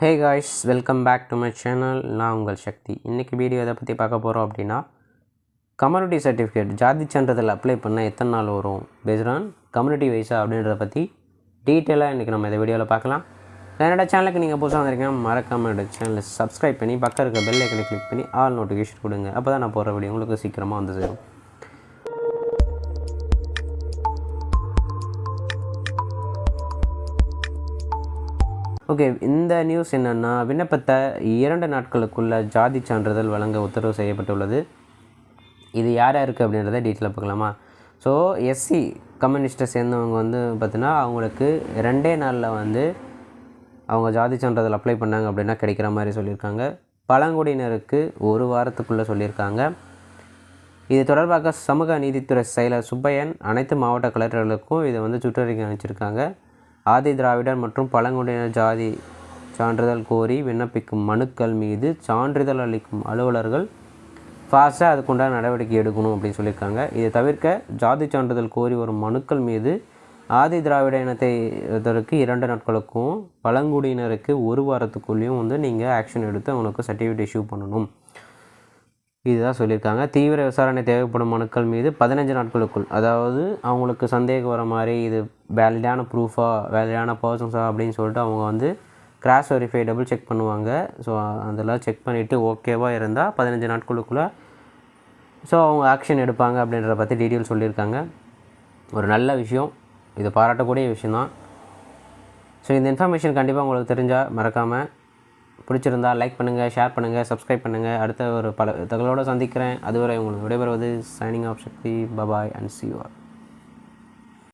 Hey guys, welcome back to my channel. நான் உங்கள் சக்தி. இன்றைக்கி வீடியோ எதை பற்றி பார்க்க போகிறோம் அப்படின்னா, கம்யூனிட்டி சர்டிஃபிகேட் ஜாதி சான்றிதழ் அப்ளை பண்ண எத்தனை நாள் வரும் பேஸ்ட் ஆன் கம்யூனிட்டி வைஸாக அப்படின்றத பற்றி டீட்டெயிலாக இன்றைக்கி நம்ம இந்த வீடியோவில் பார்க்கலாம். என்னோட சேனலுக்கு நீங்கள் புதுசாக வந்திருக்கீங்கன்னா மறக்காமல் என்னோட சேனலை சப்ஸ்கிரைப் பண்ணி பக்கம் இருக்க பெல் ஐக்கனை கிளிக் பண்ணி ஆல் நோட்டிஃபிகேஷன் கொடுங்க. அப்போ தான் நான் போகிற வீடியோ உங்களுக்கு சீக்கிரமாக வந்து சேரும். ஓகே, இந்த நியூஸ் என்னென்னா, விண்ணப்பத்தை 2 நாட்களுக்குள்ள ஜாதி சான்றிதழ் வழங்க உத்தரவு செய்யப்பட்டுள்ளது. இது யார் யாருக்கு அப்படின்றத டீட்டெயிலாக பார்க்கலாமா? ஸோ எஸ்சி கம்யூனிஸ்ட்டை சேர்ந்தவங்க பார்த்தீங்கன்னா, அவங்களுக்கு 2 நாளில் அவங்க ஜாதி சான்றிதழ் அப்ளை பண்ணாங்க அப்படின்னா கிடைக்கிற மாதிரி சொல்லியிருக்காங்க. பழங்குடியினருக்கு 1 வாரத்துக்குள்ளே சொல்லியிருக்காங்க. இது தொடர்பாக சமூக நீதித்துறை செயலர் சுப்பையன் அனைத்து மாவட்ட கலெக்டர்களுக்கும் இதை சுற்றறிக்கை அனுப்பிச்சிருக்காங்க. ஆதி திராவிடர் மற்றும் பழங்குடியினர் ஜாதி சான்றிதழ் கோரி விண்ணப்பிக்கும் மனுக்கள் மீது சான்றிதழ் அளிக்கும் அலுவலர்கள் ஃபாஸ்ட்டாக அதுக்குண்டான நடவடிக்கை எடுக்கணும் அப்படின்னு சொல்லியிருக்காங்க. இதை தவிர்க்க ஜாதி சான்றிதழ் கோரி வரும் மனுக்கள் மீது ஆதி திராவிட இனத்தை இதற்கு 2 நாட்களுக்கும் பழங்குடியினருக்கு 1 வாரத்துக்குள்ளேயும் நீங்கள் ஆக்ஷன் எடுத்து அவங்களுக்கு சர்டிஃபிகேட் இஷ்யூ பண்ணணும். இதுதான் சொல்லியிருக்காங்க. தீவிர விசாரணை தேவைப்படும் மனுக்கள் மீது 15 நாட்களுக்குள், அதாவது அவங்களுக்கு சந்தேகம் வர மாதிரி இது வேலிடான ப்ரூஃபாக வேலிடான பர்சன்ஸாக அப்படின்னு சொல்லிட்டு அவங்க கிராஸ் வெரிஃபை டபுள் செக் பண்ணுவாங்க. ஸோ அதெல்லாம் செக் பண்ணிவிட்டு ஓகேவாக இருந்தால் 15 நாட்களுக்குள்ளே அவங்க ஆக்ஷன் எடுப்பாங்க அப்படின்றத பற்றி டீட்டெயில் சொல்லியிருக்காங்க. ஒரு நல்ல விஷயம், இது பாராட்டக்கூடிய விஷயந்தான். ஸோ இந்த இன்ஃபர்மேஷன் கண்டிப்பாக உங்களுக்கு தெரிஞ்சால் மறக்காமல் பிடிச்சிருந்தால் லைக் பண்ணுங்கள், ஷேர் பண்ணுங்கள், சப்ஸ்கிரைப் பண்ணுங்கள். அடுத்த ஒரு பல தகவலோடு சந்திக்கிறேன். அதுவரை உங்களுக்கு விடைபெறுவது signing off Sakthi. Bye bye and see you all.